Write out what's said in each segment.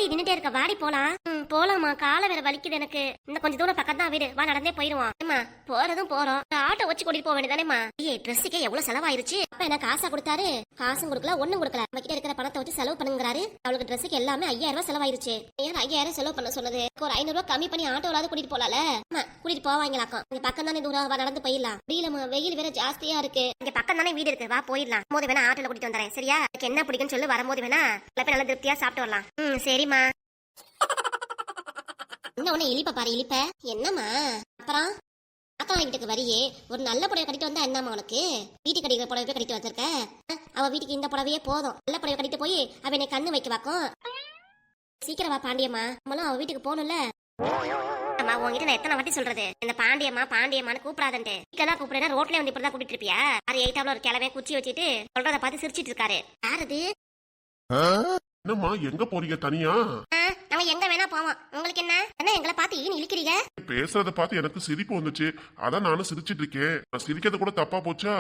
நின்னுட்டே இருக்க, வாடி போலாம். போலாமா, காலை வேற வலிக்குது எனக்கு. இந்த கொஞ்சம் தூரம் பக்கம் தான் வீடு, வா நடந்தே போயிருவோம். ஏமா போறதும் போறோம், ஆட்டோ வச்சு கூட்டிட்டு போக வேண்டியதானேமா. ட்ரெஸ்ஸுக்கே எவ்வளவு செலவாயிருச்சு. அப்ப என்ன காசா கொடுத்தாரு? காசும் கொடுக்கல, ஒண்ணும் கொடுக்கல. நம்ம கிட்ட இருக்கிற பணத்தை வச்சு செலவு பண்ணுங்கிறாரு. அவளுக்கு ட்ரெஸ்ஸுக்கு எல்லாமே 5000 ரூபாய் செலவாயிருச்சு. ஏன் 5000 செலவு பண்ண சொன்னது? ஒரு 500 ரூபாய் கம்மி பண்ணி ஆட்டோலாவது கூட்டிட்டு போலால. கூட்டிட்டு போவாங்களாக்கும். இங்க பக்கம் தானே தூரம், வா நடந்து போயிடலாம். முடியலமா, வெயில் வேற ஜாஸ்தியா இருக்கு. இங்க பக்கம் தானே வீடு இருக்கு, வா போயிடலாம். போது வேணா ஆட்டோல கூட்டிட்டு வந்துறேன், சரியா? எனக்கு என்ன பிடிக்கும்னு சொல்லு, வரும்போது வேணா நல்ல திருப்தியா சாப்பிட்டு வரலாம். சரிம்மா. என்ன ஒண்ணு இழிப்ப பாரு, இழிப்ப என்னம்மா? அப்புறம் அக்கா வீட்டுக்கு வரியே, ஒரு நல்ல புடவை கட்டிட்டு வந்தா என்னம்மா உனக்கு? வீட்டுக்கு கட்டிக்கிற புடவை கட்டிட்டு வந்திருக்க. அவ வீட்டுக்கு இந்த புடவையே போதும். நல்ல புடவை கட்டிட்டு போய் அவ என்னை கண்ணு வைக்க வாக்கும். சீக்கிரம் வா பாண்டியம்மா, நம்மளும் அவ வீட்டுக்கு போகணும்ல. அம்மா உங்ககிட்ட நான் எத்தனை வாட்டி சொல்றது, இந்த பாண்டியம்மா பாண்டியம்மான்னு கூப்பிடாதன்ட்டு. வீட்டுல கூப்பிடுறா, ரோட்ல வந்து இப்படிதான் கூப்பிட்டு இருப்பியா? அது எயிட்டாவில் ஒரு கிளவே குச்சி வச்சுட்டு சொல்றத பார்த்து சிரிச்சிட்டு இருக்காரு. யாரது? என்னம்மா எங்க போறீங்க தனியா? நம்ம எங்க வேணா போவோம், உங்களுக்கு என்ன? என்ன எங்களை பார்த்து ஈன்னு இழுக்கிறீங்க? பேசுறத பார்த்து எனக்கு சிரிப்பு வந்துச்சு, அதான் நானும் சிரிச்சிட்டு இருக்கேன். நான் சிரிக்கிறது கூட தப்பா போச்சா?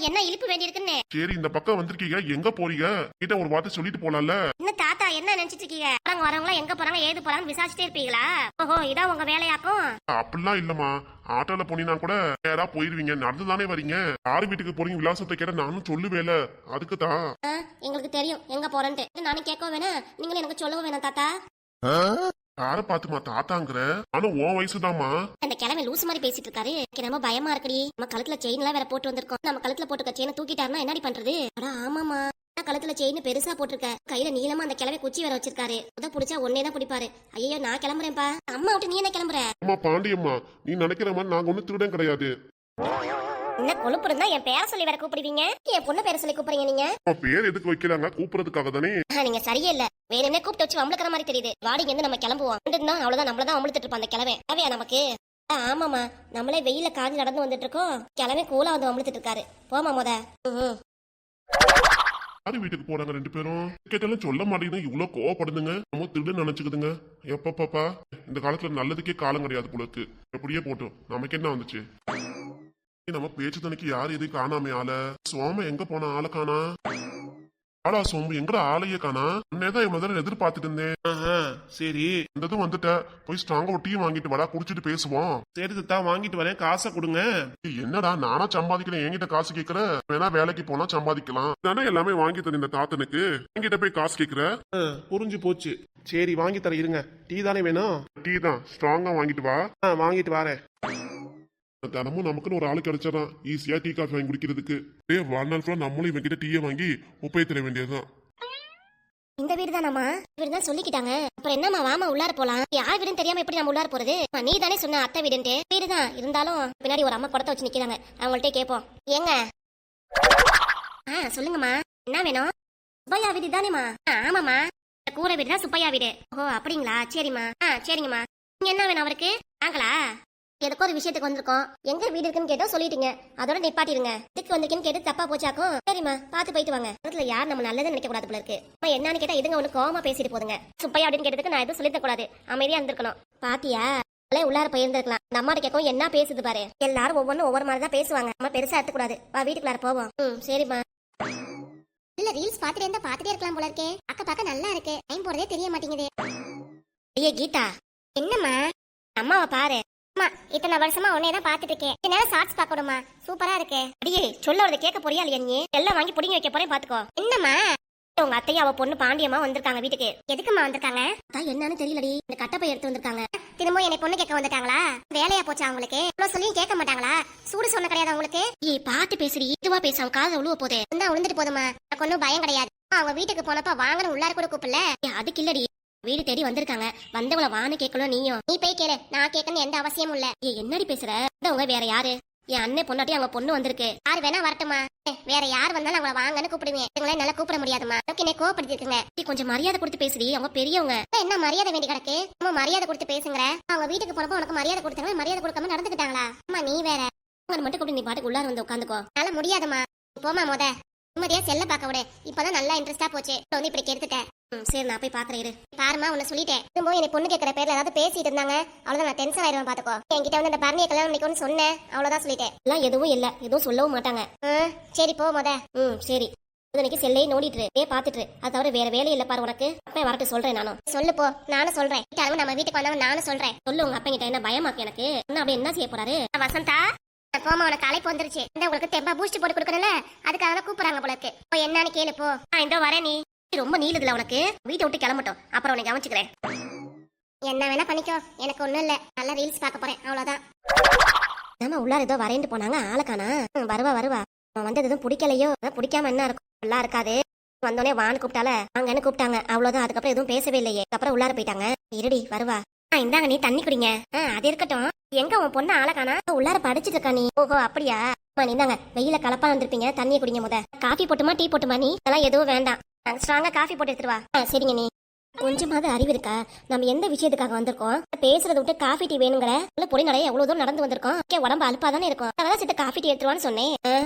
என்ன இழுப்பு வேண்டி இருக்குன்னு? சரி, இந்த பக்கம் வந்திருக்கீங்க, எங்க போறீங்க? கிட்ட ஒரு வார்த்தை சொல்லிட்டு போலாம்ல. என்ன தாத்தா என்ன நினைச்சிட்டு இருக்கீங்க? வரவங்களா எங்க போறாங்க ஏது போறாங்கன்னு விசாரிச்சுட்டே இருப்பீங்களா? ஓஹோ, இதான் உங்க வேலையாக்கும். அப்படிலாம் இல்லம்மா, ஆட்டோல போனீங்கன்னா கூட நேரா போயிருவீங்க, நடந்துதானே வரீங்க. யாரு வீட்டுக்கு போறீங்க விலாசத்தை கேட்ட நானும் சொல்லுவேல, அதுக்கு தான். எங்களுக்கு தெரியும் எங்க போறேன்ட்டு, நானும் கேட்க வேணா, நீங்களும் எனக்கு சொல்லவும் வேணாம் தாத்தா. யார பாத்துமா தாத்தாங்கிற? ஆனா உன் வயசுதாம்மா. அந்த கிழமை லூசு மாதிரி பேசிட்டு இருக்காரு. எனக்கு ரொம்ப பயமா இருக்குடி. நம்ம கழுத்துல செயின் எல்லாம் வேற போட்டு வந்திருக்கோம். நம்ம கழுத்துல போட்டுக்க செயினை தூக்கிட்டாருன்னா என்னடி பண்றது? அடா ஆமாமா, கழுத்துல செயின் பெருசா போட்டிருக்க, கையில நீளமா அந்த கிழமை குச்சி வேற வச்சிருக்காரு. அத புடிச்சா ஒன்னே தான் பிடிப்பாரு. ஐயோ நான் கிளம்புறேன்ப்பா. அம்மா விட்டு நீ என்ன கிளம்புற? அம்மா பாண்டியம்மா, நீ நினைக்கிற மாதிரி நாங்க ஒண்ணு திருடன் கிடையாது. என்ன கொழுப்பு இருந்தா என் பேரை சொல்லி வேற கூப்பிடுவீங்க? என் பொண்ணு பேரை சொல்லி கூப்பிடுறீங்க நீங்க? பேர் எதுக்கு வைக்கலாங்க? கூப்பிடுறதுக்காக தானே. நீங்க சரியே இல்ல, வேற என்ன கூப்பிட்டு வச்சு வம்பளுக்கிற மாதிரி தெரியுது. வாடிங்க இருந்து நம்ம கிளம்புவோம். அவ்வளவுதான், நம்மளதான் அமுழுத்துட்டு இருப்போம் அந்த கிழமை. தேவையா நமக்கு? ஆமாமா, நம்மளே வெயில காஞ்சி நடந்து வந்துட்டு இருக்கோம், கிழமை கூலா வந்து அமுழுத்துட்டு இருக்காரு. போமா முத. யாரு வீட்டுக்கு போறாங்க ரெண்டு பேரும்? கேட்டாலும் சொல்ல மாட்டேங்குது, இவ்வளவு கோவப்படுதுங்க. நம்ம திருடு நினைச்சுக்குதுங்க. எப்ப பாப்பா, இந்த காலத்துல நல்லதுக்கே காலம் கிடையாது போல இருக்கு. எப்படியே போட்டோம், நமக்கு என்ன வந்துச்சு? நம்ம பேச்சு தனக்கு யாரு எதையும் காணாமே ஆள. சோம எங்க போன ஆளை காணா? ஆளா சோம்பு எங்கட ஆளையே காணா? அண்ணேதான் என் முதல்ல எதிர்பார்த்துட்டு இருந்தேன். சரி, இந்ததும் வந்துட்ட, போய் ஸ்ட்ராங்கா ஒரு டீ வாங்கிட்டு வாடா, குடிச்சிட்டு பேசுவோம். சரி தத்தா, வாங்கிட்டு வரேன், காசை கொடுங்க. என்னடா நானா சம்பாதிக்கிறேன், என்கிட்ட காசு கேக்குற? வேணா வேலைக்கு போனா சம்பாதிக்கலாம் தானே, எல்லாமே வாங்கி தரேன் இந்த தாத்தனுக்கு. என்கிட்ட போய் காசு கேக்குற? புரிஞ்சு போச்சு. சரி வாங்கி தர, இருங்க. டீ தானே வேணும்? டீ தான், ஸ்ட்ராங்கா வாங்கிட்டு வா. வாங்கிட்டு வரேன். தினமும் நமக்குன்னு ஒரு ஆளு கிடைச்சாதான் ஈஸியா டீ காஃபி வாங்கி குடிக்கிறதுக்கு. வாழ்நாள் ஃபுல்லா நம்மளும் இவங்க கிட்ட டீயை வாங்கி உப்பை தர வேண்டியதுதான். இந்த வீடு தானம்மா? வீடு தான் சொல்லிக்கிட்டாங்க. அப்புறம் என்னம்மா, வாமா உள்ளார போலாம். யார் வீடுன்னு தெரியாம எப்படி நம்ம உள்ளார போறது? நீ தானே சொன்ன அத்தை வீடுன்ட்டு. வீடுதான் இருந்தாலும் பின்னாடி ஒரு அம்மா குடத்தை வச்சு நிக்கிறாங்க, அவங்கள்ட்ட கேட்போம். ஏங்க? சொல்லுங்கம்மா, என்ன வேணும்? சுப்பையா வீடு தானேமா? ஆமாமா, கூரை வீடு தான் சுப்பையா வீடு. ஓ அப்படிங்களா, சரிம்மா. சரிங்கம்மா. நீங்க என்ன வேணும் அவருக்கு? வாங்களா? எதுக்கு ஒரு விஷயத்துக்கு வந்திருக்கோம். எங்க வீடு இருக்குன்னு கேட்டா சொல்லிட்டீங்க, அதோட நிப்பாட்டிருங்க. இதுக்கு வந்திருக்கேன்னு கேட்டு தப்பா போச்சாக்கும். சரிம்மா, பாத்து போயிட்டு வாங்க. இடத்துல யார் நம்ம நல்லதை நினைக்க கூடாது போல இருக்கு. என்னன்னு கேட்டா இதுங்க ஒண்ணு கோவமா பேசிட்டு போதுங்க. சுப்பையா அப்படின்னு கேட்டதுக்கு நான் எதுவும் சொல்லிட கூடாது, அமைதியா இருந்திருக்கணும். பாத்தியா, உள்ளார போயிருந்திருக்கலாம். இந்த அம்மா கேட்கும் என்ன பேசுது பாரு. எல்லாரும் ஒவ்வொன்னும் ஒவ்வொரு மாதிரி தான் பேசுவாங்க, நம்ம பெருசா எடுத்துக்கூடாது. வா வீட்டுக்குள்ளார போவோம். சரிம்மா. இல்ல ரீல்ஸ் பாத்துட்டே இருந்தா பாத்துட்டே இருக்கலாம் போல இருக்கே. அக்க பாக்க நல்லா இருக்கு, டைம் போறதே தெரிய மாட்டேங்குது. ஐயா கீதா, என்னம்மா? அம்மாவை பாரு. இத்தனை வருஷமா உன்னையதான் பாத்துட்டு இருக்கேன். என்னால ஷார்ட்ஸ் பாக்கணுமா? சூப்பரா இருக்கு. அடியே சொல்ல கேட்க போறியா இல்லையா? நீ எல்லாம் வாங்கி புடிங்கி வைக்க போறேன், பாத்துக்கோ. என்னம்மா? உங்க அத்தையும் அவ பொண்ணு பாண்டியம்மா வந்திருக்காங்க வீட்டுக்கு. எதுக்குமா வந்திருக்காங்க? என்னன்னு தெரியலடி, இந்த கட்டப்பை எடுத்து வந்திருக்காங்க. திரும்ப என்னை பொண்ணு கேட்க வந்துட்டாங்களா? வேலையா போச்சா அவங்களுக்கு? இவ்வளவு சொல்லியும் கேட்க மாட்டாங்களா? சூடு சொன்ன கிடையாது அவங்களுக்கு? பாத்து பேசுறி, இதுவா பேச அவன் காது உழுவ போதே. உழுந்துட்டு போதுமா, எனக்கு ஒன்னும் பயம் கிடையாது. அவங்க வீட்டுக்கு போனப்ப வாங்கணும் உள்ளார கூட கூப்பிடல. அதுக்கு இல்லடி, வீடு தேடி வந்திருக்காங்க, வந்தவள வான்னு கேட்கணும். நீ போய் கேளு, நான் கேட்கணும் எந்த அவசியமும் இல்ல. என்னடி பேசுற? உங்க வேற யாரு? என் அண்ணன் பொண்ணாட்டி அவங்க பொண்ணு வந்திருக்கு. யாரு வேணா வரட்டுமா? வேற யார் வந்தாலும் அவங்கள வாங்கன்னு கூப்பிடுவேன். எங்களை நல்லா கூப்பிட முடியாதுமா. என்ன கோவப்படுத்திருக்குங்க. கொஞ்சம் மரியாதை கொடுத்து பேசுறீ, அவங்க பெரியவங்க. என்ன மரியாதை வேண்டி கிடக்கு? நம்ம மரியாதை கொடுத்து பேசுங்கிற. அவங்க வீட்டுக்கு போனப்போ உனக்கு மரியாதை கொடுத்தாங்க, மரியாதை கொடுக்காம நடந்துக்கிட்டாங்களா? அம்மா நீ வேற. அவங்க மட்டும் கூப்பிட்டு நீ பாட்டுக்கு உள்ளார வந்து உட்காந்துக்கோ. நல்லா முடியாதுமா, போமா. நிம்மதியா செல்ல பாக்க விடு. இப்பதான் நல்லா இன்ட்ரெஸ்டா போச்சு, வந்து இப்படி கெடுத்துட்டேன். சரி நான் போய் பாக்குறேன் இரு. பாருமா, உன்னை சொல்லிட்டேன். திரும்ப என்னை பொண்ணு கேட்கற பேர்ல ஏதாவது பேசிட்டு இருந்தாங்க, அவ்வளவுதான் நான் டென்ஷன் ஆயிடுவேன் பாத்துக்கோ. என்கிட்ட வந்து அந்த பரணியை கல்யாணம் பண்ணிக்கோன்னு சொன்னேன், அவ்வளவுதான் சொல்லிட்டேன். எல்லாம் எதுவும் இல்ல, எதுவும் சொல்லவும் மாட்டாங்க. சரி போ சரி. இன்னைக்கு செல்லே நோடிட்டு பாத்துட்டு அது தவிர வேற வேலை இல்ல பாரு உனக்கு. அப்ப வரட்டு சொல்றேன் நானும். சொல்லு போ, நானும் சொல்றேன். நம்ம வீட்டுக்கு வந்தவன் நானும் சொல்றேன். சொல்லு உங்க அப்பா கிட்ட. என்ன பயமாக்கு எனக்கு? இன்னும் அப்படி என்ன செய்ய போறாரு? வசந்தா போமா, உனக்கு அழைப்பு வந்துருச்சு. இந்த உங்களுக்கு தெம்பா பூஸ்ட் போட்டு கொடுக்கணும்ல, அதுக்காக தான் கூப்பிடுறாங்க போல இருக்கு. இப்போ என்னன்னு கேளு போ. இந்த வரேன். நீ ரொம்ப நீளுதுல உனக்கு. வீட்டை விட்டு கிளம்பட்டும், அப்புறம் உனக்கு கவனிச்சுக்கிறேன். என்ன வேணா பண்ணிக்கோ, எனக்கு ஒண்ணும் இல்ல. நல்லா ரீல்ஸ் பார்க்க போறேன், அவ்வளவுதான். நம்ம உள்ளார ஏதோ வரேன்ட்டு போனாங்க, ஆளுக்கானா? வருவா வருவா. அவன் வந்தது எதுவும் பிடிக்கலையோ? பிடிக்காம என்ன இருக்கும்? நல்லா இருக்காது. வந்தோடனே வான்னு கூப்பிட்டால, அங்கன்னு கூப்பிட்டாங்க, அவ்வளவுதான். அதுக்கப்புறம் எதுவும் பேசவே இல்லையே. அப்புறம் உள்ளார போயிட்டாங்க. இருடி வருவா. இந்தாங்க நீ தண்ணி குடிங்க. அது இருக்கட்டும். எங்க உன் பொண்ணு ஆளக்கானா? உள்ளார படிச்சுட்டு இருக்கா நீ? ஓஹோ அப்படியா? நீந்தாங்க வெயில கலப்பா வந்திருப்பீங்க, தண்ணியை குடிங்க. முத காஃபி போட்டுமா டீ போட்டுமா? நீ அதெல்லாம் எதுவும் வேண்டாம். ஸ்ட்ராங்கா காஃபி போட்டு எடுத்துருவா. சரிங்க. நீ கொஞ்சமாவது அறிவு இருக்கா? நம்ம எந்த விஷயத்துக்காக வந்திருக்கோம்? பேசுறத விட்டு காஃபி டீ வேணுங்கிற பொடி நடைய எவ்வளவு தூரம் நடந்து வந்திருக்கோம். உடம்பு அலுப்பாதானே இருக்கும். அதான் சேர்த்து காஃபி டீ எடுத்துருவான்னு சொன்னேன்.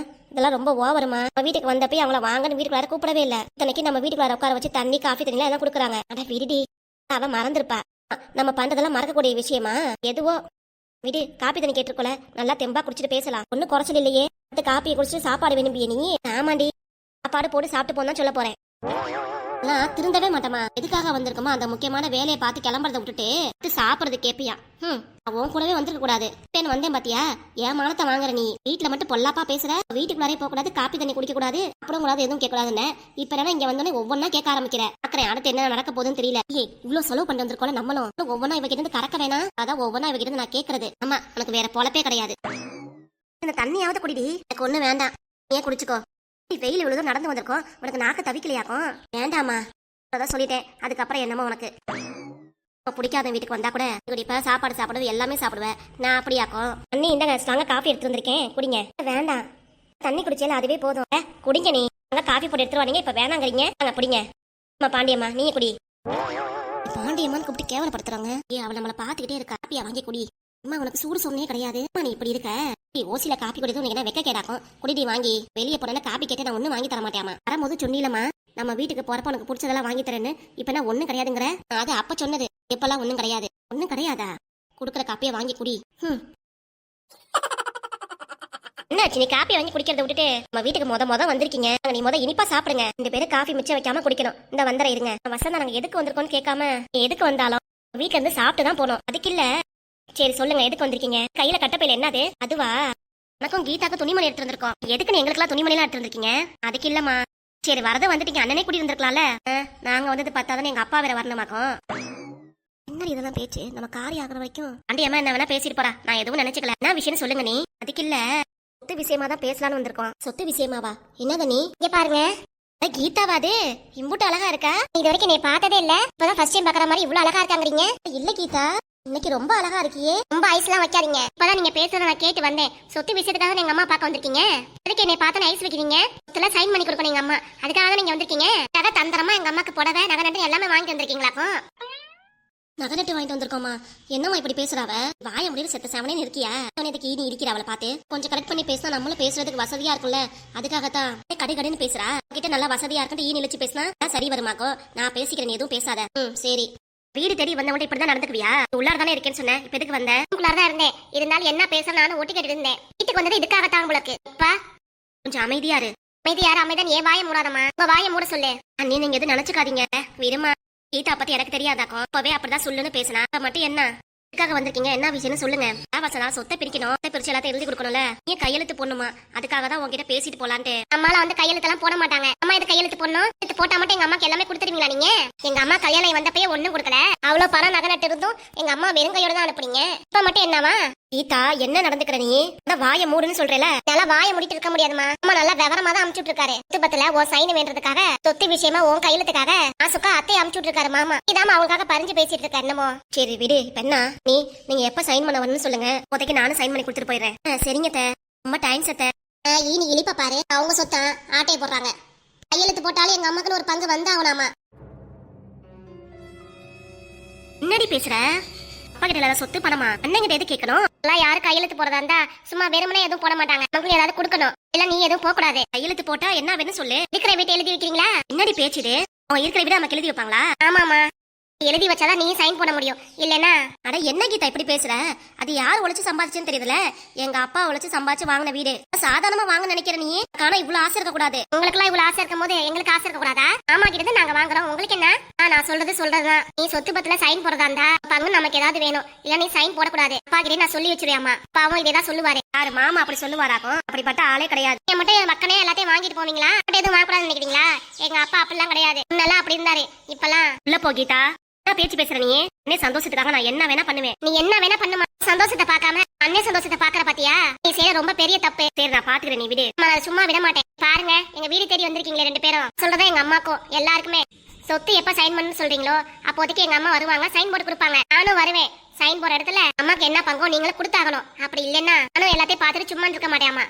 இதெல்லாம் ரொம்ப ஓவருமா. நம்ம வீட்டுக்கு வந்தப்பே அவங்கள வாங்கன்னு வீட்டுக்குள்ளார கூப்பிடவே இல்ல. இத்தனைக்கு நம்ம வீட்டுக்குள்ளார உட்கார வச்சு தண்ணி காஃபி தண்ணி எல்லாம் கொடுக்குறாங்க. அட விடுடி, அவ மறந்துருப்பா. நம்ம பண்றதெல்லாம் மறக்கக்கூடிய விஷயமா? எதுவோ விடு. காப்பி தண்ணி கேட்டிருக்கோல, நல்லா தெம்பா குடிச்சிட்டு பேசலாம். ஒன்னும் குறைச்சல் இல்லையே. காப்பியை குடிச்சிட்டு சாப்பாடு வேணும்பியே நீ? ஆமாண்டி, சாப்பாடு போட்டு சாப்பிட்டு போன்னு சொல்ல போறேன். நான் திருந்தவே மாட்டேமா. எதுக்காக வந்திருக்கோமா அந்த முக்கியமான வேலையை பார்த்து கிளம்புறத விட்டுட்டு சாப்பிடுறது கேப்பியா? அவன் கூடவே வந்திருக்க கூடாது. வந்தேன் பாத்தியா? ஏன் மானத்தை வாங்குற நீ? வீட்டுல மட்டும் பொல்லாப்பா பேசுற. வீட்டுக்குள்ளாரே போக கூடாது, காப்பி தண்ணி குடிக்க கூடாது, அப்புறம் கூடாது, எதுவும் கேட்க கூடாதுன்னு. இப்ப என்ன இங்க வந்தோடனே ஒவ்வொன்னா கேட்க ஆரம்பிக்கிறேன். அக்கறை அடுத்து என்ன நடக்க போகுதுன்னு தெரியல. இவ்வளவு செலவு பண்ணி வந்திருக்கோம் நம்மளும். ஒவ்வொன்னா இவகிட்ட இருந்து கறக்க வேணாம். அதான் ஒவ்வொன்னா இவகிட்ட இருந்து நான் கேட்கறது. ஆமா, உனக்கு வேற பொழப்பே கிடையாது. இந்த தண்ணியாவது குடிடி. எனக்கு ஒண்ணு வேண்டாம், ஏன் குடிச்சுக்கோ. வெயில் இவ்வளவு நடந்து வந்திருக்கோம், உனக்கு நாக்க தவிக்கலையாக்கும்? வேண்டாமா, அதான் சொல்லிட்டேன். அதுக்கப்புறம் என்னமோ உனக்கு பிடிக்காத வீட்டுக்கு வந்தா கூட குடிப்ப, சாப்பாடு சாப்பிடுவது எல்லாமே சாப்பிடுவேன். நான் அப்படியாக்கும். அண்ணி இந்தாங்க ஸ்ட்ராங்கா காஃபி எடுத்து வந்திருக்கேன், குடிங்க. வேண்டாம், தண்ணி குடிச்சால அதுவே போதும். குடிங்க. நீ காஃபி போட்டு எடுத்துட்டு வாங்க. இப்ப வேணாங்கிறீங்க. அங்க குடிங்க. பாண்டியம்மா நீங்க குடி. பாண்டியம்மான்னு கூப்பிட்டு கேவலப்படுத்துறாங்க. அவள் நம்மளை பாத்துக்கிட்டே இருக்கா. காப்பியா வாங்கி குடி. அம்மா உனக்கு சூடு சொன்னே கிடையாது. நீ இப்படி இருக்க. ஓசில காப்பி குடிது உனக்கு வெக்க கேடாக்கும். குடிடி வாங்கி. வெளியே போனா காப்பி கேட்டு நான் ஒன்னும் வாங்கி தர மாட்டேமா. வரும்போது சொன்னிலமா நம்ம வீட்டுக்கு போறப்ப உனக்கு பிடிச்சதெல்லாம் வாங்கி தரேன்னு. இப்ப நான் ஒண்ணும் கிடையாதுங்கிற. அது அப்ப சொன்னது, இப்பெல்லாம் ஒண்ணும் கிடையாது. ஒண்ணும் கிடையாதா? குடுக்கற காப்பியை வாங்கி குடி. என்னாச்சு? நீ காப்பி வாங்கி குடிக்கிறத விட்டுட்டு நம்ம வீட்டுக்கு முத வந்திருக்கீங்க. நீ இனிப்பா சாப்பிடுங்க. 2 பேரும் காஃபி மிச்சம் வைக்காம குடிக்கணும். இந்த வந்தர இருங்க. வசந்தா நாங்க எதுக்கு வந்திருக்கோம்னு கேட்காம எதுக்கு வந்தாலும் வீட்டுல இருந்து சாப்பிட்டு தான் போனோம். அதுக்கு இல்ல. சரி சொல்லுங்க, எதுக்கு வந்திருக்கீங்க? கையில கட்டப்பையில என்னது? அதுவா? எனக்கும் கீதாக்கும் துணிமணி எடுத்து வந்திருக்கோம். எதுக்கு எங்களுக்கு எல்லாம் துணிமணி எல்லாம் எடுத்து வந்திருக்கீங்க? அதுக்கு இல்லம்மா. சரி வரத வந்துட்டீங்க, அண்ணனே கூட்டி வந்திருக்கலாம்ல. நாங்க வந்தது பார்த்தாதானே எங்க அப்பா வேற வரணுமாக்கும். என்ன இதெல்லாம் பேச்சு? நம்ம காரி ஆகுற வரைக்கும் அண்டியம்மா என்ன வேணா பேசிட்டு போறா. நான் எதுவும் நினைச்சுக்கல. என்ன விஷயம் சொல்லுங்க நீ. அதுக்கு இல்ல, சொத்து விஷயமா தான் பேசலான்னு வந்திருக்கோம். சொத்து விஷயமாவா? என்னத நீ? இங்க பாருங்க, கீதாவா? அது இம்புட்டு அழகா இருக்கா? இது வரைக்கும் நீ பார்த்ததே இல்ல. இப்பதான் ஃபர்ஸ்ட் டைம் பாக்குற மாதிரி இவ்வளவு அழகா இருக்காங்கறீங்க. இல்ல கீதா, இன்னைக்கு ரொம்ப அழகா இருக்கியே. ரொம்ப ஐஸ்லாம் வைக்காதீங்க. இப்பதான் நீங்க பேசுறத நான் கேட்டு வந்தேன். சொத்து விஷயத்துக்காக எங்க அம்மா பார்க்க வந்திருக்கீங்க. அதுக்கு என்னை பார்த்து ஐஸ் வைக்கிறீங்க. சொத்துல சைன் பண்ணி கொடுக்கணும் எங்க அம்மா. அதுக்காக தான் நீங்க வந்திருக்கீங்க. நகை தந்திரமா எங்க அம்மாக்கு புடவை நகை நட்டு எல்லாமே வாங்கி வந்திருக்கீங்களாக்கும். நகை நட்டு வாங்கிட்டு வந்திருக்கோமா? என்னம்மா இப்படி பேசுறாவ? வாய முடியல செத்த செவனே இருக்கியா? இதுக்கு ஈனி இருக்கிற அவளை பார்த்து கொஞ்சம் கரெக்ட் பண்ணி பேசினா நம்மளும் பேசுறதுக்கு வசதியா இருக்கும்ல. அதுக்காகத்தான் கடைன்னு பேசுறா. கிட்ட நல்லா வசதியா இருக்கு. ஈ நிலைச்சு பேசினா சரி வருமாக்கோ. நான் பேசிக்கிறேன், எதுவும் பேசாத. சரி. வீடு தேடி வந்தவங்க இப்படிதான் நடந்துக்குவியா? உள்ளார தானே இருக்கேன்னு சொன்னேன். இப்ப எதுக்கு வந்த? உள்ளார தான் இருந்தேன். இருந்தாலும் என்ன பேச நானும் ஒட்டி கேட்டு இருந்தேன். வீட்டுக்கு வந்தது இதுக்காகத்தான் உங்களுக்கு. கொஞ்சம் அமைதியா இரு. அமைதியாரு அமைதியா. ஏன் வாய மூடாதம்மா. உங்க வாய மூட சொல்லு. அண்ணி நீங்க எதுவும் நினைச்சுக்காதீங்க. விடுமா. கீதா பத்தி எனக்கு தெரியாதாக்கும். இப்பவே அப்படிதான் சொல்லுன்னு பேசினா மட்டும் என்ன? எதுக்காக வந்திருக்கீங்க? என்ன விஷயம்னு சொல்லுங்க. வசதா சொத்தை பிரிக்கணும். சொத்தை பிரிச்சு எல்லாத்தையும் எழுதி கொடுக்கணும்ல. நீ கையெழுத்து போடணுமா? அதுக்காக தான் உங்ககிட்ட பேசிட்டு போலான்ட்டு. அம்மால வந்து கையெழுத்து எல்லாம் போட மாட்டாங்க. அம்மா இது கையெழுத்து போடணும். இது போட்டா மட்டும் எங்க அம்மாக்கு எல்லாமே கொடுத்துருவீங்களா நீங்க? எங்க அம்மா கல்யாணம் வந்தப்பயே ஒண்ணும் கொடுக்கல. அவ்வளவு பணம் நகை நட்டு இருந்தும் எங்க அம்மா வெறும் கையோட தான் அனுப்புறீங்க. இப்ப மட்டும் என்னவா? கீதா என்ன நடந்துக்கிற நீ? வாய மூடுன்னு சொல்றேல. நல்லா வாய மூடிட்டு இருக்க முடியாதுமா. அம்மா நல்லா விவரமா தான் அமுச்சுட்டு இருக்காரு. குடும்பத்துல உன் சைன் வேண்டதுக்காக, சொத்து விஷயமா உன் கையெழுத்துக்காக ஆசுக்கா அத்தையை அமுச்சுட்டு இருக்காரு மாமா. இதாம அவங்களுக்காக பறிஞ்சு பேசிட்டு இருக்காரு என்னமோ. சரி விடு. இப்ப என்ன நீங்க எப்ப சைன் பண்ண வரணும்னு சொல்லுங்க. இப்போதைக்கு நானும் சைன் பண்ணி கொடுத்துட்டு போயிடுறேன். சரிங்க த. ரொம்ப டைம் சத்த. ஈனி இழிப்ப பாரு. அவங்க சொத்தா ஆட்டையை போடுறாங்க. கையெழுத்து போட்டாலும் எங்க அம்மாக்குன்னு ஒரு பங்கு வந்து ஆகலாமா. என்னடி பேசுற? அப்பா கிட்ட இல்லாத சொத்து பணமா? அண்ணன் கிட்ட எது கேட்கணும்? எல்லாம் யாரு கையெழுத்து போறதா இருந்தா சும்மா வெறுமனே எதுவும் போட மாட்டாங்க. நமக்கு ஏதாவது கொடுக்கணும். இல்ல நீ எதுவும் போக கூடாது. கையெழுத்து போட்டா என்ன வேணும் சொல்லு. இருக்கிற வீட்டை எழுதி வைக்கிறீங்களா? என்னடி பேச்சுது? அவன் இருக்கிற வீடு நமக்கு எழுதி வைப்பாங்களா? ஆமாமா. எழுதி வச்சாதான் நீ சைன் போட முடியும் இல்லனா. அட என்ன கீதா இப்படி பேசுற? அது யார் உழைச்சு சம்பாதிச்சுன்னு தெரியுதுல. எங்க அப்பா உழைச்சு சம்பாதிச்சு வாங்கின வீடு. சாதாரணமா வாங்க நினைக்கிற நீ. ஆனா இவ்வளவு ஆசை இருக்க கூடாது. உங்களுக்கு எல்லாம் இவ்வளவு ஆசை இருக்கும் போது எங்களுக்கு ஆசை இருக்க கூடாதா? ஆமா கிட்ட நாங்க வாங்குறோம், உங்களுக்கு என்ன? நான் சொல்றதுதான். நீ சொத்து பத்துல சைன் போடுறதா இருந்தா பங்கு நமக்கு ஏதாவது வேணும். இல்ல நீ சைன் போடக்கூடாது. அப்பா கிட்ட நான் சொல்லி வச்சிருவேம்மா. அப்பாவும் இதேதான் சொல்லுவாரு. யாரு மாமா அப்படி சொல்லுவாராக்கும்? அப்படிப்பட்ட ஆளே கிடையாது. என் மட்டும் என் மக்கனே எல்லாத்தையும் வாங்கிட்டு போவீங்களா? எதுவும் வாங்கக்கூடாதுன்னு நினைக்கிறீங்களா? எங்க அப்பா அப்படிலாம் கிடையாது. முன்னெல்லாம் அப்படி இருந்தாரு, இப்பெல்லாம் உள்ள போ கீதா. என்ன பேச்சு பேசுற நீ? என்ன சந்தோஷத்துக்காக நான் என்ன வேணா பண்ணுவேன். நீ என்ன வேணா பண்ணுமா? சந்தோஷத்தை பார்க்காம அண்ணே சந்தோஷத்தை பாக்குற பாத்தியா? நீ செய்ய ரொம்ப பெரிய தப்பு. சரி நான் பாத்துக்கிறேன், நீ விடு. நான் சும்மா விட மாட்டேன். பாருங்க, எங்க வீடு தேடி வந்திருக்கீங்களே 2 பேரும். சொல்றதா எங்க அம்மாக்கும் எல்லாருக்குமே. சொத்து எப்ப சைன் பண்ணு சொல்றீங்களோ அப்போதைக்கு எங்க அம்மா வருவாங்க, சைன் போட்டு கொடுப்பாங்க. நானும் வருவேன். சைன் போற இடத்துல அம்மாக்கு என்ன பங்கோ நீங்களும் கொடுத்தாகணும். அப்படி இல்லைன்னா நானும் எல்லாத்தையும் பார்த்துட்டு சும்மா இருக்க மாட்டேமா.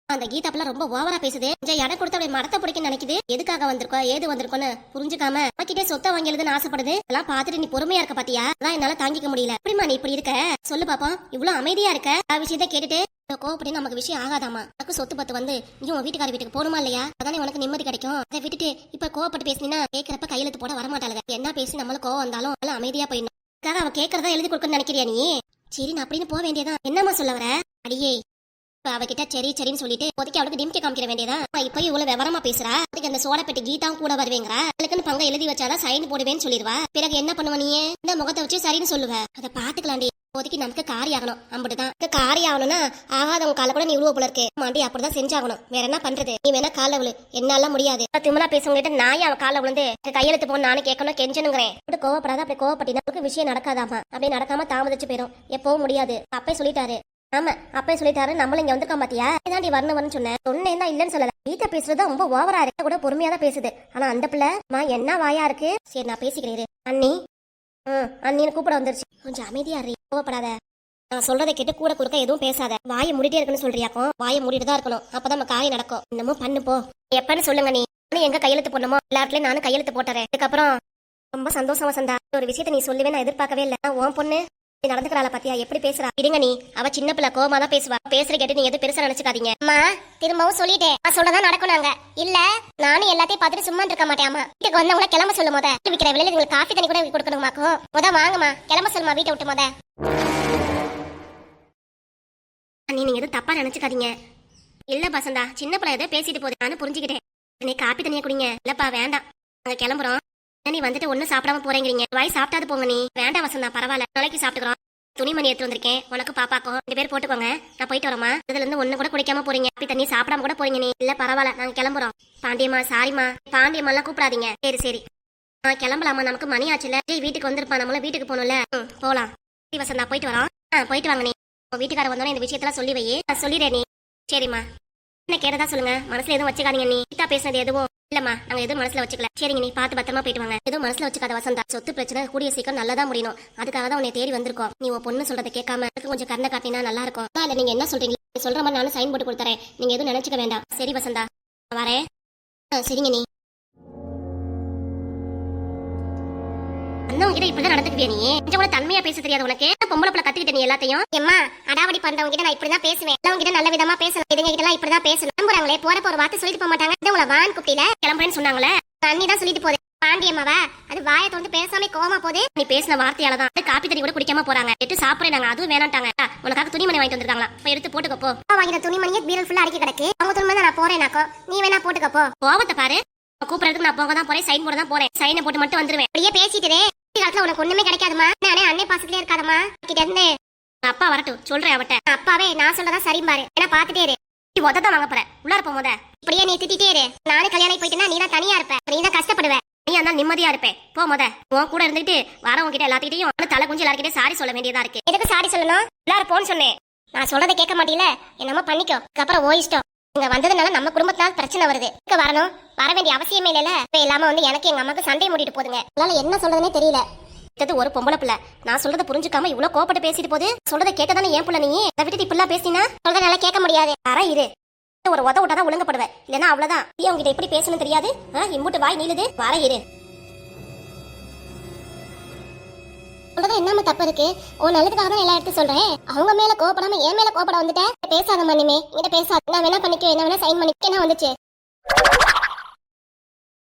அந்த கீதாப்பெல்லாம் ரொம்ப ஓவரா பேசுது. கொஞ்சம் இடம் கொடுத்து அப்படி மரத்தை பிடிக்க நினைக்குது. எதுக்காக வந்திருக்கோம் ஏது வந்திருக்கோன்னு புரிஞ்சுக்காம அவகிட்டே சொத்தை வாங்கிடுதுன்னு ஆசைப்படுது. எல்லாம் பார்த்துட்டு நீ பொறுமையா இருக்க பாத்தியா? அதான் என்னால தாங்கிக்க முடியல. எப்படிமா நீ இப்படி இருக்க? சொல்லு பாப்போம். இவ்வளவு அமைதியா இருக்க. விஷயத்த கேட்டுட்டு கோவப்படி நமக்கு விஷயம் ஆகாதாமா. எனக்கு சொத்து பத்து வந்து நீ உன் வீட்டுக்கார வீட்டுக்கு போகணுமா இல்லையா? அதானே உனக்கு நிம்மதி கிடைக்கும். அதை விட்டுட்டு இப்ப கோவப்பட்டு பேசினா கேட்கிறப்ப கையெழுத்து போட வரமாட்டாளுங்க. என்ன பேசி நம்மளுக்கு கோவம் வந்தாலும் அதெல்லாம் அமைதியா போயிடணும். அவன் கேட்கறதா எழுதி கொடுக்கணும்னு நினைக்கிறியா நீ? சரி நான் அப்படின்னு போக வேண்டியதான். என்னம்மா சொல்ல வர? அடியே அவகிட்ட சரி சரின்னு சொல்லிட்டு இப்போதைக்கு அவளுக்கு டிம்கி காமிக்கிற வேண்டியதா? இப்ப இவ்வளவு விவரமா பேசுறா. அதுக்கு அந்த சோடா பெட்டி கீதாவும் கூட வருவேங்கிறா. அவளுக்குன்னு பங்க எழுதி வச்சாதான் சைன் போடுவேன்னு சொல்லிடுவா. பிறகு என்ன பண்ணுவ நீ? இந்த முகத்தை வச்சு சரின்னு சொல்லுவ. அதை பாத்துக்கலாண்டி. இப்போதைக்கு நமக்கு காரி ஆகணும். அம்புட்டுதான். காரி ஆகணும்னா ஆகாதவங்க கால கூட நீ உருவ போல இருக்கு. மாண்டி அப்படிதான் செஞ்சாகணும். வேற என்ன பண்றது? நீ வேணா கால விழு. என்னால முடியாது. திமுலா பேசுவங்கிட்ட நாய் அவன் கால விழுந்து கையெழுத்து போன நானும் கேட்கணும் கெஞ்சனுங்கிறேன். அப்படி கோவப்படாத. அப்படி கோவப்பட்டினா விஷயம் நடக்காதாமா. அப்படியே நடக்காம தாமதிச்சு போயிடும். எப்பவும் முடியாது. அப்பே சொல்லிட்டாரு. ஆமா அப்பே சொல்லிட்டாரு. நம்மள இங்க வந்திருக்கோம் பாத்தியா? இதாண்டி வரணும்னு சொன்னேன். சொன்னேன் தான் இல்லன்னு சொல்லல. வீட்டை பேசுறது ரொம்ப ஓவரா இருக்கு. கூட பொறுமையா தான் பேசுது. ஆனா அந்த பிள்ளை என்ன வாயா இருக்கு. சரி நான் பேசிக்கிறேன். அண்ணி அண்ணின்னு கூப்பிட வந்துருச்சு. கொஞ்சம் அமைதியா இரு. கோவப்படாத. நான் சொல்றதை கேட்டு கூட குறுக்க எதுவும் பேசாத. வாயை மூடிட்டே இருக்குன்னு சொல்றியாக்கும். வாயை மூடிட்டு தான் இருக்கணும். அப்பதான் நம்ம காரியம் நடக்கும். இன்னமும் பண்ணு போ. எப்பன்னு சொல்லுங்க. நீ எங்க கையெழுத்து போடணுமோ எல்லாருக்குலயும் நானும் கையெழுத்து போட்டுறேன். அதுக்கப்புறம் ரொம்ப சந்தோஷமா சந்தா. ஒரு விஷயத்த நீ சொல்லவே நான் எதிர்பார்க்கவே இல்லை. உன் பொண்ணு நடந்துக்கிறாள பாத்தியா? எப்படி பேசுறா? இருங்க நீ. அவ சின்ன பிள்ளை கோவமா தான் பேசுவா. பேசுற கேட்டு நீ எதுவும் பெருசா நினைச்சுக்காதீங்க. அம்மா திரும்பவும் சொல்லிட்டேன். நான் சொல்லதான் நடக்கும். நாங்க இல்ல நானும் எல்லாத்தையும் பார்த்துட்டு சும்மா இருக்க மாட்டேன். வீட்டுக்கு வந்தவங்கள கிளம்ப சொல்லு. முத விக்கிற விலையில உங்களுக்கு காஃபி தண்ணி கூட கொடுக்கணுமாக்கும். முத வாங்கம்மா கிளம்ப சொல்லுமா வீட்டை விட்டு. முத நீங்க எதுவும் தப்பா நினைச்சுக்காதீங்க. இல்ல பசந்தா, சின்ன பிள்ளை ஏதோ பேசிட்டு போகுது. நானும் புரிஞ்சுக்கிட்டேன். நீ காப்பி தண்ணியா குடிங்க. இல்லப்பா வேண்டாம், நாங்க கிளம்புறோம். நீ வந்துட்டு ஒன்னும் சாப்பிடாம போறீங்க. வாய் சாப்பிட்டாது போங்க. நீ வேண்டாம் வசந்தா, பரவாயில்ல நாளைக்கு சாப்பிட்டுக்கிறோம். துணிமணி எடுத்து வந்திருக்கேன். உனக்கு பாப்பாக்கும் 2 பேர் போட்டுக்கோங்க. நான் போயிட்டு வரமா. இதுல இருந்து ஒண்ணு கூட குடிக்காம போறீங்க. காப்பி தண்ணி சாப்பிடாம கூட போறீங்க. நீ இல்ல பரவாயில்ல நாங்க கிளம்புறோம். பாண்டியம்மா சாரிம்மா. பாண்டியம்மா எல்லாம் கூப்பிடாதீங்க. சரி சரி கிளம்பலாமா? நமக்கு மணி ஆச்சுல. வீட்டுக்கு வந்திருப்பா. நம்மள வீட்டுக்கு போகணும்ல. போலாம். சரி வசந்தா போயிட்டு வரோம். போயிட்டு வாங்க. நீ வீட்டுக்கார வந்தோட இந்த விஷயத்தெல்லாம் சொல்லி வை. சொல்லிடுறேன் நீ. சரிம்மா. என்ன கேட்டதா சொல்லுங்க. மனசுல எதுவும் வச்சுக்காதீங்க. நீ கீதா பேசுனது எதுவும் இல்லம்மா. நாங்க எதுவும் மனசுல வச்சுக்கல. சரிங்க நீ பார்த்து பத்திரமா போயிட்டு வாங்க. எதுவும் மனசுல வச்சுக்காத வசந்தா. சொத்து பிரச்சனை கூடிய சீக்கிரம் நல்லதா முடியணும். அதுக்காக தான் உன்னை தேடி வந்திருக்கோம். நீ உன் பொண்ணு சொல்றதை கேட்காம எனக்கு கொஞ்சம் கண்ணை காட்டினா நல்லா இருக்கும். இல்ல நீங்க என்ன சொல்றீங்க? சொல்ற மாதிரி நானும் சைன் போட்டு கொடுத்துறேன். நீங்க எதுவும் நினைச்சுக்க வேண்டாம். சரி வசந்தா வரேன். சரிங்க நீ. உங்ககிட்ட இப்பதான் நடந்துக்குவியா? நீ கொஞ்சம் கூட தன்மையா பேச தெரியாது உனக்கு. பொம்பளை பிள்ளை கத்துக்கிட்ட நீ எல்லாத்தையும். எம்மா அடாவடி பண்றவங்க கிட்ட நான் இப்படிதான் பேசுவேன். அவங்க கிட்ட நல்ல விதமா பேசணும். இதுங்க கிட்ட எல்லாம் இப்படிதான் பேசணும். நம்புறாங்களே போறப்ப ஒரு வார்த்தை சொல்லிட்டு போக மாட்டாங்க. உங்களை வான் குப்பில கிளம்புறேன்னு சொன்னாங்களே. அண்ணி தான் சொல்லிட்டு போகுது. பாண்டியம்மாவா அது வாயை திறந்து பேசாம கோவமா போகுது. நீ பேசின வார்த்தையாலதான் காப்பி தண்ணி கூட குடிக்காம போறாங்க. எட்டு சாப்பிடுறாங்க. அதுவும் வேணாட்டாங்க. உனக்காக துணிமணி வாங்கிட்டு வந்திருக்காங்களா? போய் எடுத்து போட்டுக்கப்போ. வாங்கின துணிமணியை பீரல் ஃபுல்லா அடிக்க கிடக்கு. அவங்க துணிமணி நான் போறேனாக்கோ. நீ வேணா போட்டுக்கப்போ. கோவத்தை பாரு. கூப்பிடறதுக்கு நான் போக தான் போறேன். சைன் போட தான் போறேன். சைனை போட்டு மட்டும் வந்துருவேன். அப்படியே பேசிட்டு காலத்துல உனக்கு ஒண்ணுமே கிடைக்காதுமா. நானே அண்ணே பாசத்திலே இருக்காதமா. கிட்ட இருந்து அப்பா வரட்டும் சொல்றேன் அவட்ட. அப்பாவே நான் சொல்லதான் சரி பாரு. ஏன்னா பாத்துட்டே இரு. நீ தான் வாங்க போற. உள்ளார போ. முத இப்படியே நீ திட்டிட்டே இரு. நானே கல்யாணம் போயிட்டேன்னா நீ தான் தனியா இருப்ப. நீ தான் கஷ்டப்படுவ. நீ தான் நிம்மதியா இருப்பேன். போ. முத உன் கூட இருந்துட்டு வரவங்க கிட்ட எல்லாத்திட்டையும் தலை குஞ்சு எல்லாருக்கிட்டே சாரி சொல்ல வேண்டியதா இருக்கு. எதுக்கு சாரி சொல்லணும்? உள்ளார போன்னு சொன்னேன். நான் சொல்றதை கேட்க மாட்டீல. என்னமோ பண்ணிக்கோ. அதுக்கப்புறம் ஓ இஷ்டம். இங்க வந்ததுனால நம்ம குடும்பத்தினால பிரச்சனை வருது. இங்க வரணும் வர வேண்டிய அவசியமே இல்ல. இப்ப இல்லாம வந்து எனக்கு எங்க அம்மாக்கு சண்டை மூட்டிட்டு போதுங்க. அதனால என்ன சொல்றதுனே தெரியல. ஒரு பொம்பளை பிள்ளை நான் சொல்றத புரிஞ்சுக்காம இவ்வளவு கோபப்பட்டு பேசிட்டு போது. சொல்றதை கேட்டதானே ஏன் புள்ள? நீ அதை விட்டுட்டு இப்படிலாம் பேசினா சொல்றதுனால கேட்க முடியாது. வர இரு. ஒரு உத விட்டாதான் ஒழுங்கப்படுவேன். இல்லன்னா அவ்வளவுதான். நீ உங்ககிட்ட எப்படி பேசணும் தெரியாது. இம்முட்டு வாய் நீளுது. வர இரு. சொல்றது என்னமா தப்பு இருக்கு? உன் நல்லதுக்காக தான் எல்லாம் எடுத்து சொல்றேன். அவங்க மேல கோபப்படாம என் மேல கோபப்பட வந்துட்டேன். பேசாத மண்ணுமே. இங்கிட்ட பேசாத. நான் வேணா பண்ணிக்கோ. என்ன வேணா சைன் பண்ணிக்க. என்ன வந்துச்சு?